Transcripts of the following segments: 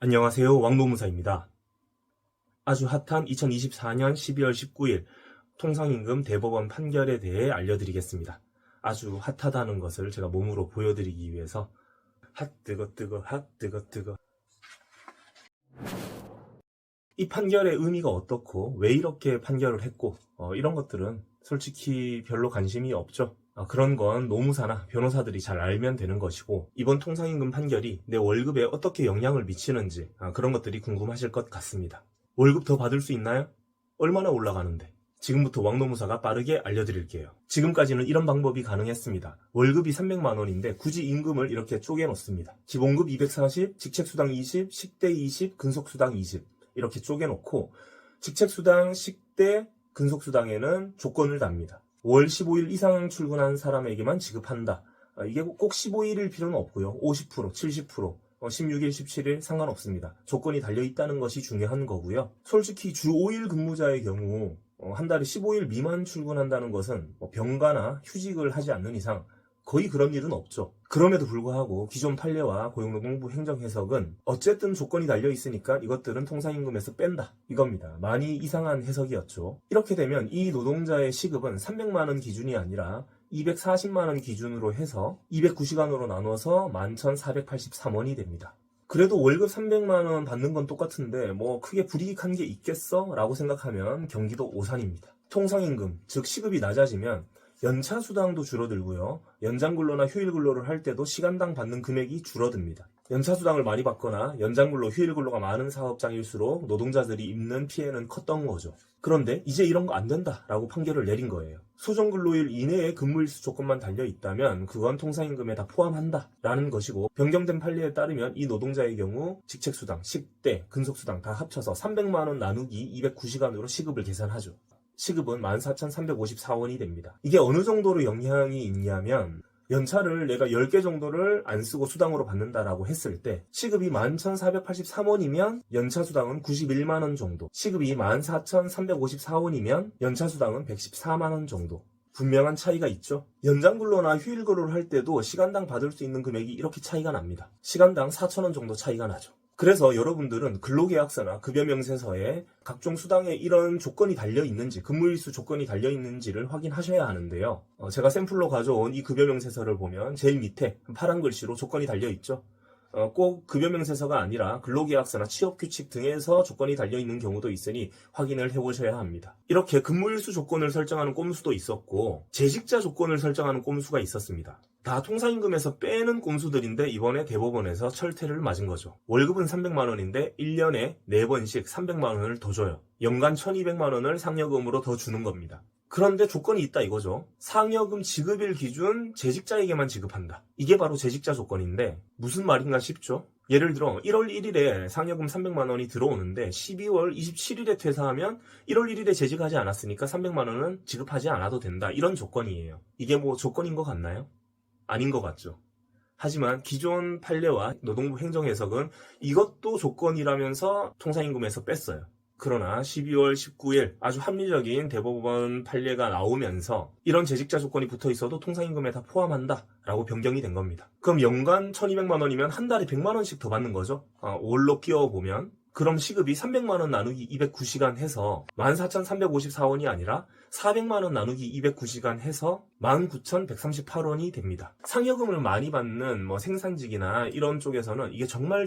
안녕하세요. 왕노무사입니다. 아주 핫한 2024년 12월 19일 통상임금 대법원 판결에 대해 알려드리겠습니다. 아주 핫하다는 것을 제가 몸으로 보여드리기 위해서 핫 뜨거 뜨거 핫 뜨거 뜨거. 이 판결의 의미가 어떻고 왜 이렇게 판결을 했고 이런 것들은 솔직히 별로 관심이 없죠. 그런 건 노무사나 변호사들이 잘 알면 되는 것이고, 이번 통상임금 판결이 내 월급에 어떻게 영향을 미치는지 그런 것들이 궁금하실 것 같습니다. 월급 더 받을 수 있나요? 얼마나 올라가는데? 지금부터 왕노무사가 빠르게 알려드릴게요. 지금까지는 이런 방법이 가능했습니다. 월급이 300만 원인데 굳이 임금을 이렇게 쪼개놓습니다. 기본급 240, 직책수당 20, 식대 20, 근속수당 20 이렇게 쪼개놓고 직책수당, 식대, 근속수당에는 조건을 답니다. 월 15일 이상 출근한 사람에게만 지급한다. 이게 꼭 15일일 필요는 없고요. 50%, 70%, 16일, 17일 상관없습니다. 조건이 달려있다는 것이 중요한 거고요. 솔직히 주 5일 근무자의 경우 한 달에 15일 미만 출근한다는 것은 병가나 휴직을 하지 않는 이상 거의 그런 일은 없죠. 그럼에도 불구하고 기존 판례와 고용노동부 행정해석은 어쨌든 조건이 달려있으니까 이것들은 통상임금에서 뺀다 이겁니다. 많이 이상한 해석이었죠. 이렇게 되면 이 노동자의 시급은 300만 원 기준이 아니라 240만 원 기준으로 해서 209시간으로 나눠서 11,483원이 됩니다. 그래도 월급 300만 원 받는 건 똑같은데 크게 불이익한 게 있겠어? 라고 생각하면 경기도 오산입니다. 통상임금, 즉 시급이 낮아지면 연차수당도 줄어들고요. 연장근로나 휴일근로를 할 때도 시간당 받는 금액이 줄어듭니다. 연차수당을 많이 받거나 연장근로, 휴일근로가 많은 사업장일수록 노동자들이 입는 피해는 컸던 거죠. 그런데 이제 이런 거 안 된다라고 판결을 내린 거예요. 소정근로일 이내에 근무일수 조건만 달려있다면 그건 통상임금에 다 포함한다라는 것이고, 변경된 판례에 따르면 이 노동자의 경우 직책수당, 식대, 근속수당 다 합쳐서 300만 원 나누기 209시간으로 시급을 계산하죠. 시급은 14,354원이 됩니다. 이게 어느 정도로 영향이 있냐면, 연차를 내가 10개 정도를 안 쓰고 수당으로 받는다라고 했을 때 시급이 11,483원이면 연차수당은 91만원 정도, 시급이 14,354원이면 연차수당은 114만원 정도. 분명한 차이가 있죠. 연장근로나 휴일근로를 할 때도 시간당 받을 수 있는 금액이 이렇게 차이가 납니다. 시간당 4,000원 정도 차이가 나죠. 그래서 여러분들은 근로계약서나 급여명세서에 각종 수당에 이런 조건이 달려있는지, 근무일수 조건이 달려있는지를 확인하셔야 하는데요. 제가 샘플로 가져온 이 급여명세서를 보면 제일 밑에 파란 글씨로 조건이 달려있죠. 꼭 급여명세서가 아니라 근로계약서나 취업규칙 등에서 조건이 달려있는 경우도 있으니 확인을 해보셔야 합니다. 이렇게 근무일수 조건을 설정하는 꼼수도 있었고 재직자 조건을 설정하는 꼼수가 있었습니다. 다 통상임금에서 빼는 꼼수들인데 이번에 대법원에서 철퇴를 맞은 거죠. 월급은 300만 원인데 1년에 4번씩 300만 원을 더 줘요. 연간 1200만 원을 상여금으로 더 주는 겁니다. 그런데 조건이 있다 이거죠. 상여금 지급일 기준 재직자에게만 지급한다. 이게 바로 재직자 조건인데 무슨 말인가 싶죠? 예를 들어 1월 1일에 상여금 300만 원이 들어오는데 12월 27일에 퇴사하면 1월 1일에 재직하지 않았으니까 300만 원은 지급하지 않아도 된다. 이런 조건이에요. 이게 조건인 것 같나요? 아닌 것 같죠. 하지만 기존 판례와 노동부 행정해석은 이것도 조건이라면서 통상임금에서 뺐어요. 그러나 12월 19일 아주 합리적인 대법원 판례가 나오면서 이런 재직자 조건이 붙어 있어도 통상임금에 다 포함한다 라고 변경이 된 겁니다. 그럼 연간 1200만 원이면 한 달에 100만 원씩 더 받는 거죠. 월로 끼워보면 그럼 시급이 300만 원 나누기 209시간 해서 14,354원이 아니라 400만 원 나누기 209시간 해서 19,138원이 됩니다. 상여금을 많이 받는 생산직이나 이런 쪽에서는 이게 정말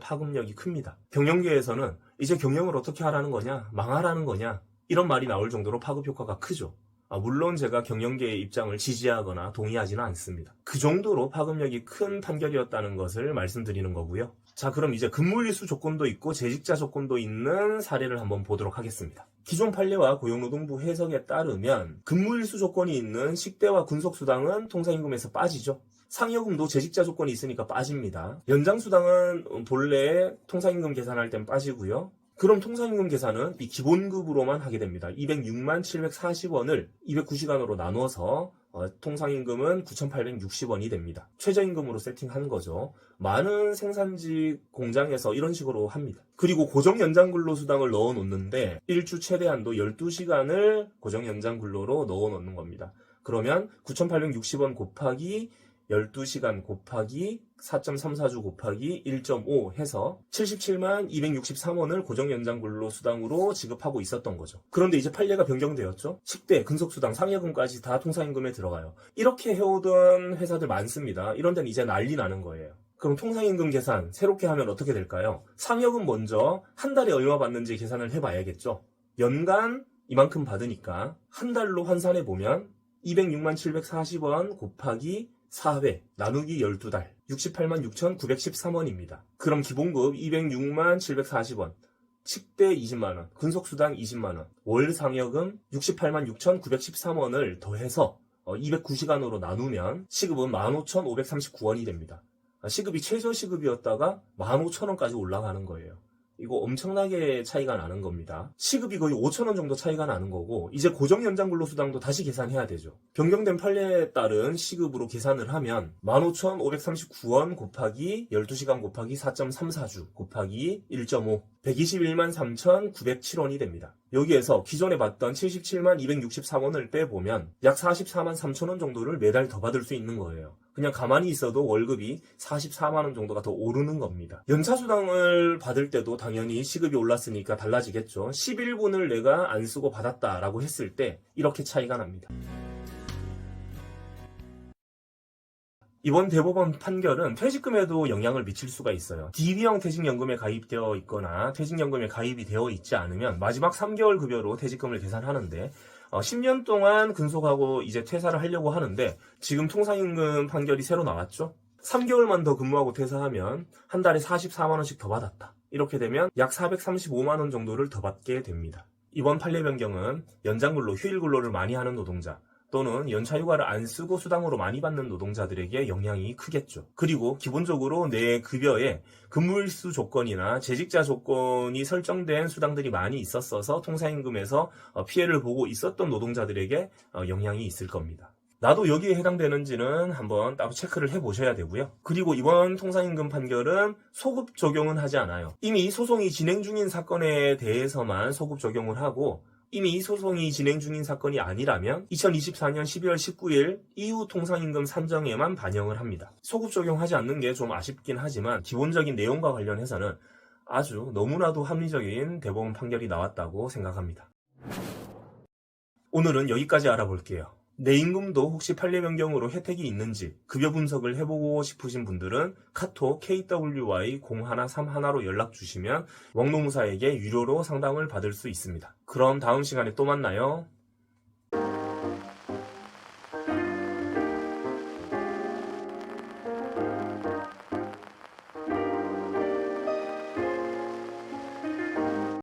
파급력이 큽니다. 경영계에서는 이제 경영을 어떻게 하라는 거냐, 망하라는 거냐 이런 말이 나올 정도로 파급 효과가 크죠. 물론 제가 경영계의 입장을 지지하거나 동의하지는 않습니다. 그 정도로 파급력이 큰 판결이었다는 것을 말씀드리는 거고요. 자, 그럼 이제 근무일수 조건도 있고 재직자 조건도 있는 사례를 한번 보도록 하겠습니다. 기존 판례와 고용노동부 해석에 따르면 근무일수 조건이 있는 식대와 근속수당은 통상임금에서 빠지죠. 상여금도 재직자 조건이 있으니까 빠집니다. 연장수당은 본래 통상임금 계산할 땐 빠지고요. 그럼 통상임금 계산은 이 기본급으로만 하게 됩니다. 206만 740원을 209시간으로 나눠서 통상임금은 9,860원이 됩니다. 최저임금으로 세팅한 거죠. 많은 생산직 공장에서 이런 식으로 합니다. 그리고 고정연장근로수당을 넣어놓는데 일주 최대한도 12시간을 고정연장근로로 넣어놓는 겁니다. 그러면 9,860원 곱하기 12시간 곱하기 4.34주 곱하기 1.5 해서 77만 263원을 고정연장근로수당으로 지급하고 있었던 거죠. 그런데 이제 판례가 변경되었죠. 10대, 근속수당, 상여금까지 다 통상임금에 들어가요. 이렇게 해오던 회사들 많습니다. 이런 데는 이제 난리 나는 거예요. 그럼 통상임금 계산 새롭게 하면 어떻게 될까요? 상여금 먼저 한 달에 얼마 받는지 계산을 해봐야겠죠. 연간 이만큼 받으니까 한 달로 환산해 보면 206만 740원 곱하기 4회 나누기 12달 68만 6,913원입니다. 그럼 기본급 206만 740원, 칙대 20만원, 근속수당 20만원, 월 상여금 68만 6,913원을 더해서 209시간으로 나누면 시급은 15,539원이 됩니다. 시급이 최저시급이었다가 15,000원까지 올라가는 거예요. 이거 엄청나게 차이가 나는 겁니다. 시급이 거의 5,000원 정도 차이가 나는 거고 이제 고정연장근로수당도 다시 계산해야 되죠. 변경된 판례에 따른 시급으로 계산을 하면 15,539원 곱하기 12시간 곱하기 4.34주 곱하기 1.5 121만 3,907원이 됩니다. 여기에서 기존에 받던 77만 263원을 빼보면 약 44만 3천원 정도를 매달 더 받을 수 있는 거예요. 그냥 가만히 있어도 월급이 44만원 정도가 더 오르는 겁니다. 연차수당을 받을 때도 당연히 시급이 올랐으니까 달라지겠죠. 11분을 내가 안 쓰고 받았다라고 했을 때 이렇게 차이가 납니다. 이번 대법원 판결은 퇴직금에도 영향을 미칠 수가 있어요. DB형 퇴직연금에 가입되어 있거나 퇴직연금에 가입이 되어 있지 않으면 마지막 3개월 급여로 퇴직금을 계산하는데 10년 동안 근속하고 이제 퇴사를 하려고 하는데 지금 통상임금 판결이 새로 나왔죠. 3개월만 더 근무하고 퇴사하면 한 달에 44만원씩 더 받았다. 이렇게 되면 약 435만원 정도를 더 받게 됩니다. 이번 판례 변경은 연장근로, 휴일근로를 많이 하는 노동자 또는 연차휴가를 안 쓰고 수당으로 많이 받는 노동자들에게 영향이 크겠죠. 그리고 기본적으로 내 급여에 근무일수 조건이나 재직자 조건이 설정된 수당들이 많이 있었어서 통상임금에서 피해를 보고 있었던 노동자들에게 영향이 있을 겁니다. 나도 여기에 해당되는지는 한번 따로 체크를 해보셔야 되고요. 그리고 이번 통상임금 판결은 소급 적용은 하지 않아요. 이미 소송이 진행 중인 사건에 대해서만 소급 적용을 하고 이미 소송이 진행 중인 사건이 아니라면 2024년 12월 19일 이후 통상임금 산정에만 반영을 합니다. 소급 적용하지 않는 게 좀 아쉽긴 하지만 기본적인 내용과 관련해서는 아주 너무나도 합리적인 대법원 판결이 나왔다고 생각합니다. 오늘은 여기까지 알아볼게요. 내 임금도 혹시 판례 변경으로 혜택이 있는지 급여 분석을 해보고 싶으신 분들은 카톡 KWY0131로 연락 주시면 원노무사에게 유료로 상담을 받을 수 있습니다. 그럼 다음 시간에 또 만나요.